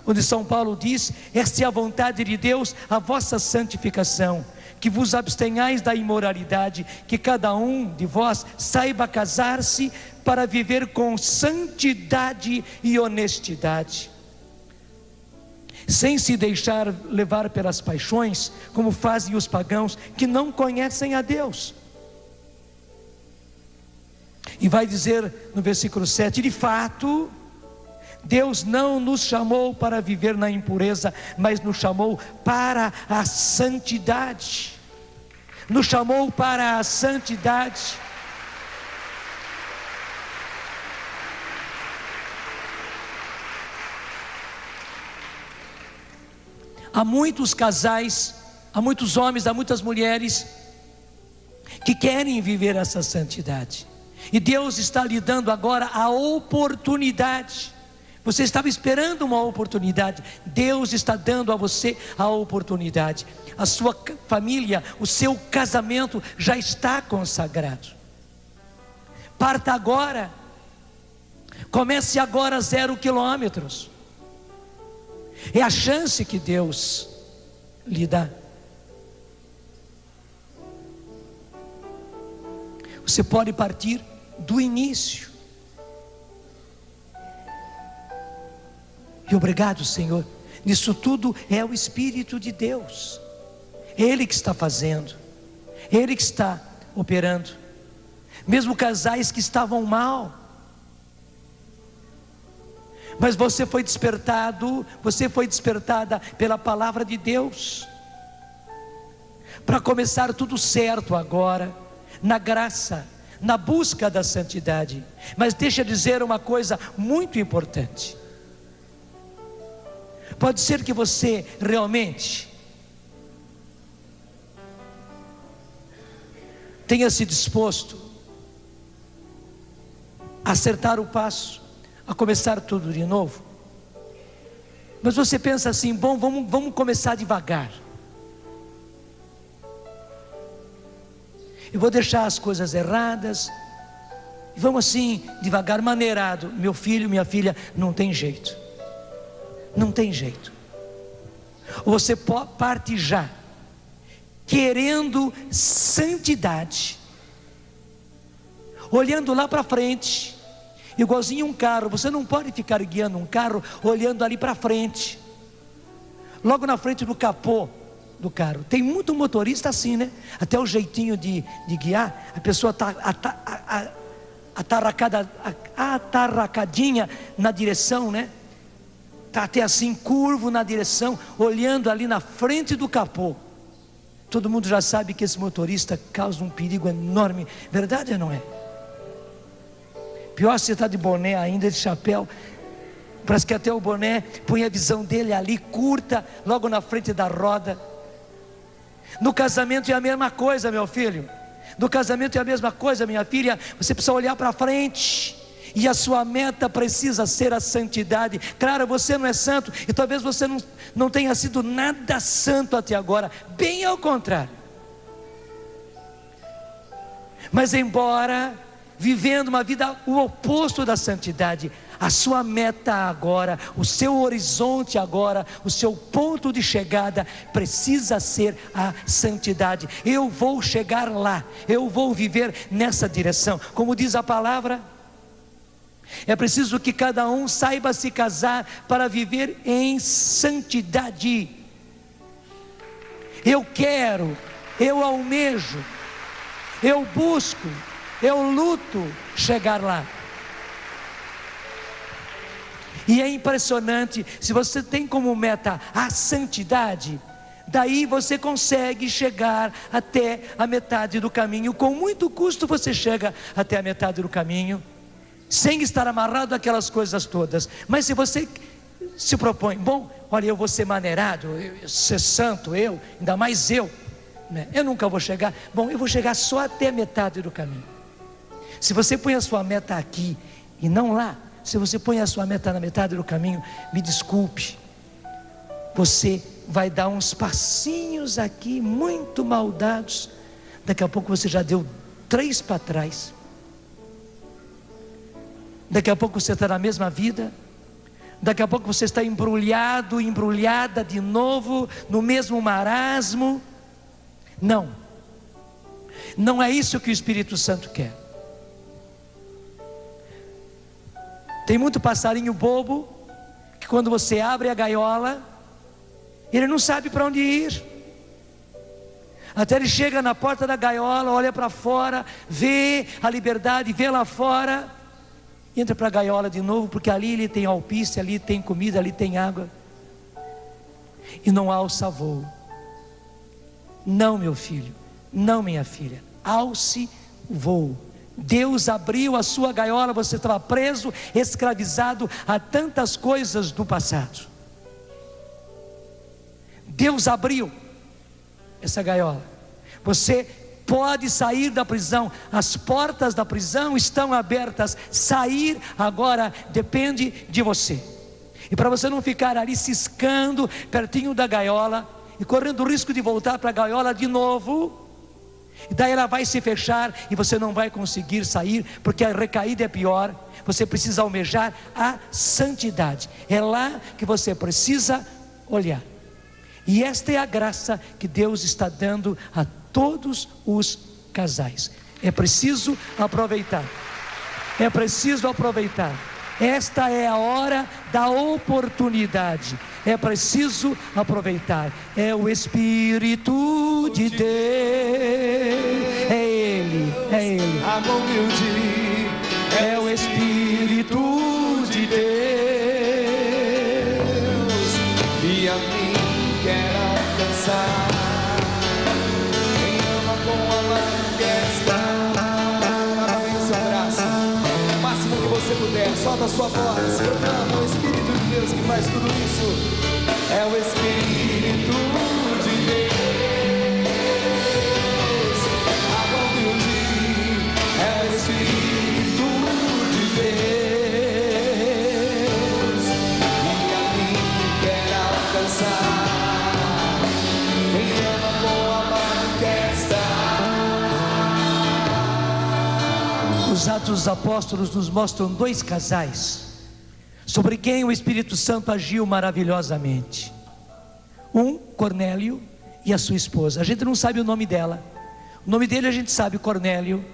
onde São Paulo diz: esta é a vontade de Deus, a vossa santificação, que vos abstenhais da imoralidade, que cada um de vós saiba casar-se para viver com santidade e honestidade, sem se deixar levar pelas paixões, como fazem os pagãos que não conhecem a Deus. E vai dizer no versículo 7, de fato, Deus não nos chamou para viver na impureza, mas nos chamou para a santidade. Nos chamou para a santidade. Há muitos casais, há muitos homens, há muitas mulheres que querem viver essa santidade, e Deus está lhe dando agora a oportunidade. Você estava esperando uma oportunidade, Deus está dando a você a oportunidade. A sua família, o seu casamento já está consagrado. Parta agora, comece agora 0 quilômetros. É a chance que Deus lhe dá. Você pode partir do início. E obrigado, Senhor. Nisso tudo é o Espírito de Deus. É Ele que está fazendo, é Ele que está operando. Mesmo casais que estavam mal, mas você foi despertado, você foi despertada pela palavra de Deus, para começar tudo certo agora, na graça, na busca da santidade. Mas deixa eu dizer uma coisa muito importante. Pode ser que você realmente tenha se disposto a acertar o passo, a começar tudo de novo, mas você pensa assim: bom, vamos começar devagar. Eu vou deixar as coisas erradas, e vamos assim, devagar, maneirado. Meu filho, minha filha, não tem jeito. Não tem jeito. Você parte já, querendo santidade, olhando lá para frente, igualzinho um carro. Você não pode ficar guiando um carro olhando ali para frente, logo na frente do capô do carro. Tem muito motorista assim, né? Até o jeitinho de guiar, a pessoa está atarracadinha na direção, né? Está até assim, curvo na direção, olhando ali na frente do capô. Todo mundo já sabe que esse motorista causa um perigo enorme. Verdade ou não é? Pior se você está de boné ainda, de chapéu. Parece que até o boné põe a visão dele ali, curta, logo na frente da roda. No casamento é a mesma coisa, meu filho. No casamento é a mesma coisa, minha filha. Você precisa olhar para frente, e a sua meta precisa ser a santidade. Claro, você não é santo, e talvez você não tenha sido nada santo até agora, bem ao contrário. Mas embora vivendo uma vida o oposto da santidade, a sua meta agora, o seu horizonte agora, o seu ponto de chegada precisa ser a santidade. Eu vou chegar lá, eu vou viver nessa direção. Como diz a palavra, é preciso que cada um saiba se casar para viver em santidade. Eu quero, eu almejo, eu busco, eu luto chegar lá. E é impressionante, se você tem como meta a santidade, daí você consegue chegar até a metade do caminho. Com muito custo você chega até a metade do caminho, sem estar amarrado àquelas coisas todas. Mas se você se propõe, bom, olha, eu vou ser maneirado, eu ser santo, ainda mais eu, né? Eu nunca vou chegar. Bom, eu vou chegar só até a metade do caminho. Se você põe a sua meta aqui e não lá, se você põe a sua meta na metade do caminho, me desculpe, você vai dar uns passinhos aqui muito mal dados. Daqui a pouco você já deu 3 para trás. Daqui a pouco você está na mesma vida. Daqui a pouco você está embrulhado, embrulhada de novo no mesmo marasmo. Não, não é isso que o Espírito Santo quer. Tem muito passarinho bobo, que quando você abre a gaiola, ele não sabe para onde ir. Até ele chega na porta da gaiola, olha para fora, vê a liberdade, vê lá fora, entra para a gaiola de novo, porque ali ele tem alpiste, ali tem comida, ali tem água, e não alça voo. Não, meu filho, não, minha filha, alce voo. Deus abriu a sua gaiola, você estava preso, escravizado a tantas coisas do passado. Deus abriu essa gaiola. Você pode sair da prisão, as portas da prisão estão abertas. Sair agora depende de você. E para você não ficar ali ciscando pertinho da gaiola e correndo o risco de voltar para a gaiola de novo, e daí ela vai se fechar e você não vai conseguir sair, porque a recaída é pior. Você precisa almejar a santidade. É lá que você precisa olhar. E esta é a graça que Deus está dando a todos os casais. É preciso aproveitar. É preciso aproveitar. Esta é a hora da oportunidade. É preciso aproveitar. É o Espírito de Deus. É Ele, é Ele. A mão humilde É o Espírito de Deus. e a mim quer alcançar. Quem ama com amar quer estar. Amém, seu braço. O máximo que você puder, solta a sua voz. Proclama o Espírito de Deus que faz tudo isso. É o Espírito de Deus. A mão humilde é o Espírito de Deus. E a mim quer alcançar. Quem ama com amar quer estar. Os Atos dos Apóstolos nos mostram dois casais sobre quem o Espírito Santo agiu maravilhosamente. Cornélio e a sua esposa. A gente não sabe o nome dela. O nome dele a gente sabe, Cornélio.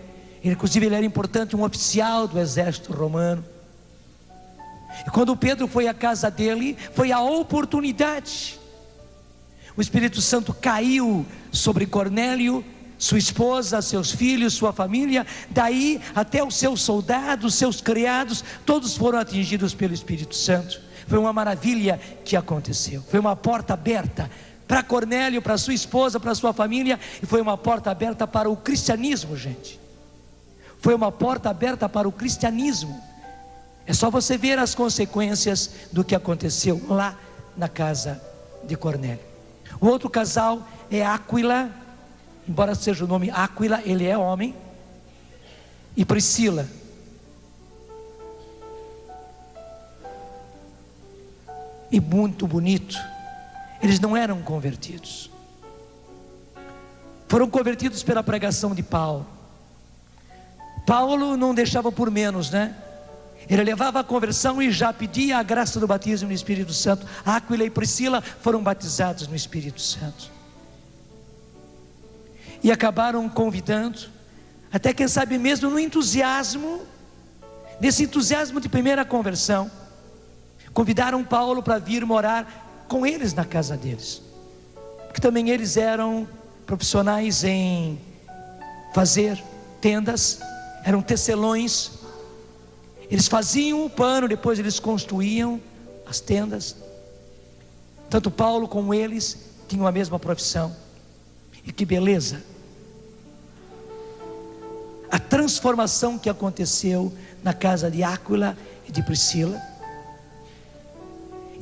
Inclusive ele era importante, um oficial do exército romano. E quando Pedro foi à casa dele, foi a oportunidade. O Espírito Santo caiu sobre Cornélio, sua esposa, seus filhos, sua família. Daí até os seus soldados, seus criados, todos foram atingidos pelo Espírito Santo. Foi uma maravilha que aconteceu. Foi uma porta aberta para Cornélio, para sua esposa, para sua família. E foi uma porta aberta para o cristianismo, gente. Foi uma porta aberta para o cristianismo. É só você ver as consequências do que aconteceu lá na casa de Cornélio. O outro casal é Áquila. Embora seja o nome Áquila, ele é homem. E Priscila. E muito bonito. Eles não eram convertidos. Foram convertidos pela pregação de Paulo. Paulo não deixava por menos, né? Ele levava a conversão e já pedia a graça do batismo no Espírito Santo. Áquila e Priscila foram batizados no Espírito Santo. E acabaram convidando, até quem sabe mesmo no entusiasmo, nesse entusiasmo de primeira conversão, convidaram Paulo para vir morar com eles na casa deles. Porque também eles eram profissionais em fazer tendas, eram tecelões. Eles faziam o pano, depois eles construíam as tendas. Tanto Paulo como eles tinham a mesma profissão. E que beleza! A transformação que aconteceu na casa de Áquila e de Priscila.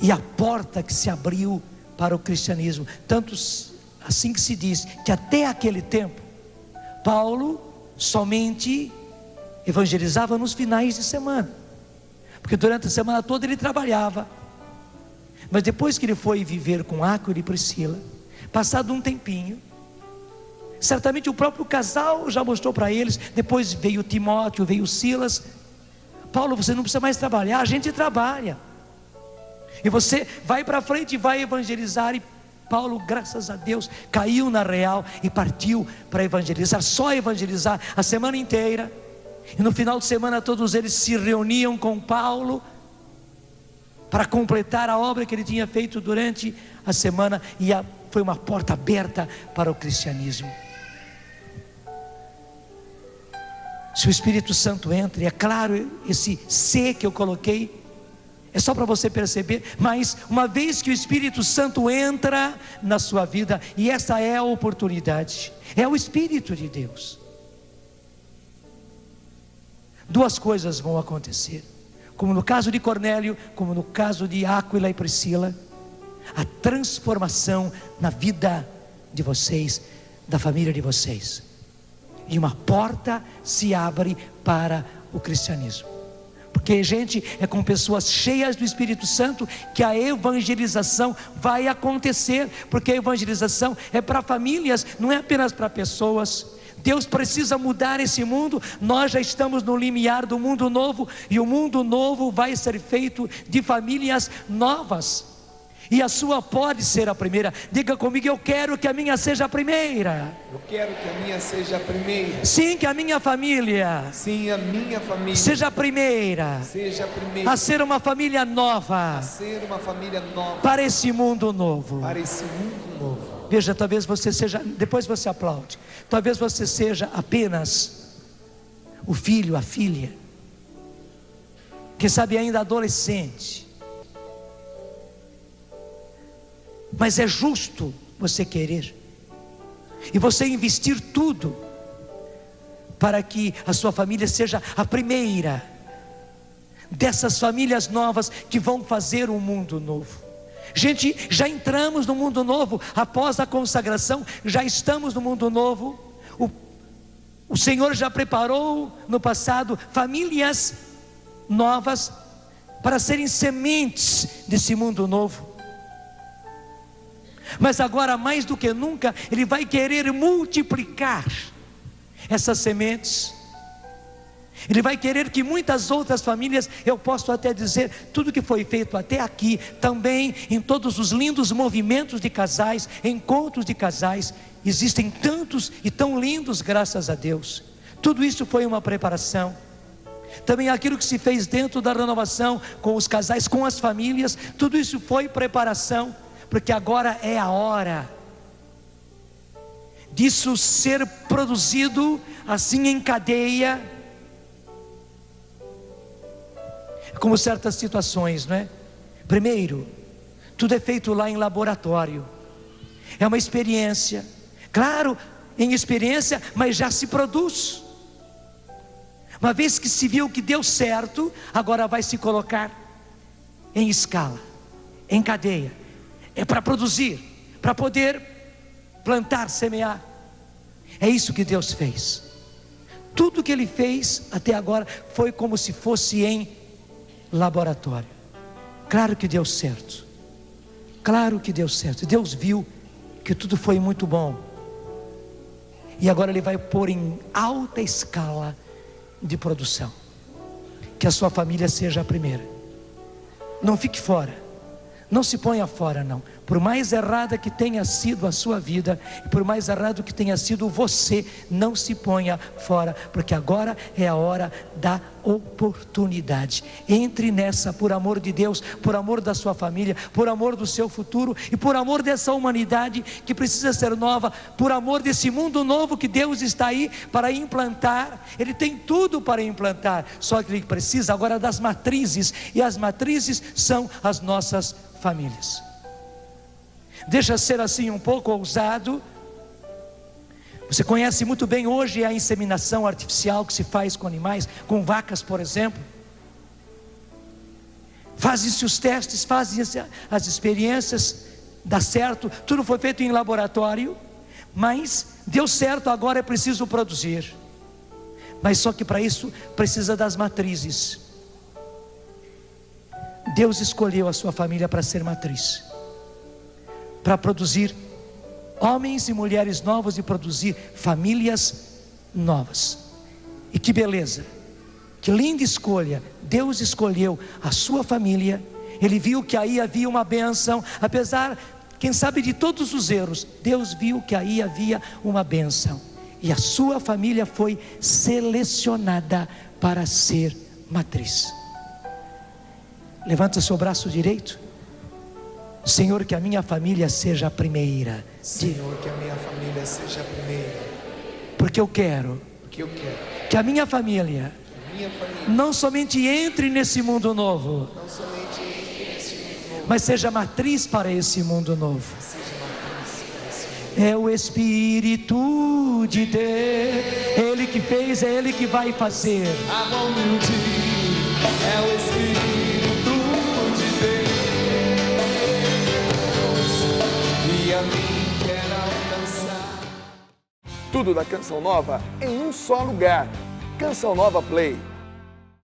E a porta que se abriu para o cristianismo. Tanto assim que se diz que até aquele tempo, Paulo somente evangelizava nos finais de semana. Porque durante a semana toda ele trabalhava. Mas depois que ele foi viver com Áquila e Priscila, passado um tempinho, certamente o próprio casal já mostrou para eles. Depois veio Timóteo, veio Silas. Paulo, você não precisa mais trabalhar, a gente trabalha. E você vai para frente e vai evangelizar. E Paulo, graças a Deus, caiu na real e partiu para evangelizar. Só evangelizar a semana inteira. E no final de semana todos eles se reuniam com Paulo para completar a obra que ele tinha feito durante a semana. E foi uma porta aberta para o cristianismo. Se o Espírito Santo entra, e é claro, esse C que eu coloquei é só para você perceber, mas uma vez que o Espírito Santo entra na sua vida, e essa é a oportunidade, é o Espírito de Deus, duas coisas vão acontecer, como no caso de Cornélio, como no caso de Áquila e Priscila. a transformação na vida de vocês, da família de vocês. E uma porta se abre para o cristianismo. Porque, gente, é com pessoas cheias do Espírito Santo que a evangelização vai acontecer. Porque a evangelização é para famílias, não é apenas para pessoas. Deus precisa mudar esse mundo. Nós já estamos no limiar do mundo novo, e o mundo novo vai ser feito de famílias novas. E a sua pode ser a primeira. Diga comigo: eu quero que a minha seja a primeira. Eu quero que a minha seja a primeira. Sim, que a minha família. Sim, a minha família Seja a primeira. seja a primeira. A ser uma família nova. A ser uma família nova Para esse mundo novo. para esse mundo novo. Veja, talvez você seja, depois você aplaude. Talvez você seja apenas o filho, a filha. Quem sabe ainda adolescente. Mas é justo você querer e você investir tudo para que a sua família seja a primeira dessas famílias novas que vão fazer um mundo novo. Gente, já entramos no mundo novo. Após a consagração, já estamos no mundo novo. O Senhor já preparou no passado famílias novas para serem sementes desse mundo novo. Mas agora, mais do que nunca, Ele vai querer multiplicar essas sementes. Ele vai querer que muitas outras famílias, eu posso até dizer, tudo que foi feito até aqui, também em todos os lindos movimentos de casais, encontros de casais, existem tantos e tão lindos, graças a Deus. Tudo isso foi uma preparação. Também aquilo que se fez dentro da renovação, com os casais, com as famílias, tudo isso foi preparação. Porque agora é a hora disso ser produzido assim em cadeia. Como certas situações, não é? Primeiro, tudo é feito lá em laboratório. É uma experiência. Claro, em experiência, mas já se produz. Uma vez que se viu que deu certo, agora vai se colocar em escala, em cadeia. É para produzir, para poder plantar, semear. É isso que Deus fez. Tudo que Ele fez até agora foi como se fosse em laboratório. Claro que deu certo. Claro que deu certo. Deus viu que tudo foi muito bom. E agora Ele vai pôr em alta escala de produção. Que a sua família seja a primeira. Não fique fora. Não se ponha fora, não. Por mais errada que tenha sido a sua vida, e por mais errado que tenha sido você, não se ponha fora, porque agora é a hora da oportunidade. Entre nessa, por amor de Deus, por amor da sua família, por amor do seu futuro e por amor dessa humanidade que precisa ser nova, por amor desse mundo novo que Deus está aí para implantar. Ele tem tudo para implantar, só que Ele precisa agora das matrizes, e as matrizes são as nossas famílias. Deixa ser assim um pouco ousado. Você conhece muito bem hoje a inseminação artificial que se faz com animais, com vacas, por exemplo. Fazem-se os testes, fazem-se as experiências, dá certo, tudo foi feito em laboratório, mas deu certo, agora é preciso produzir. Mas só que para isso precisa das matrizes. Deus escolheu a sua família para ser matriz, para produzir homens e mulheres novos e produzir famílias novas. E que beleza, que linda escolha. Deus escolheu a sua família. Ele viu que aí havia uma bênção, apesar, quem sabe, de todos os erros. Deus viu que aí havia uma bênção, e a sua família foi selecionada para ser matriz. Levanta seu braço direito. Senhor, que a minha família seja a primeira. Senhor, que a minha família seja a primeira. Porque eu quero que a minha família não somente entre nesse mundo novo, mas seja matriz para esse mundo novo. É o Espírito de Deus, Ele que fez, é Ele que vai fazer. É o Espírito de Deus. tudo da Canção Nova em um só lugar. Canção Nova Play.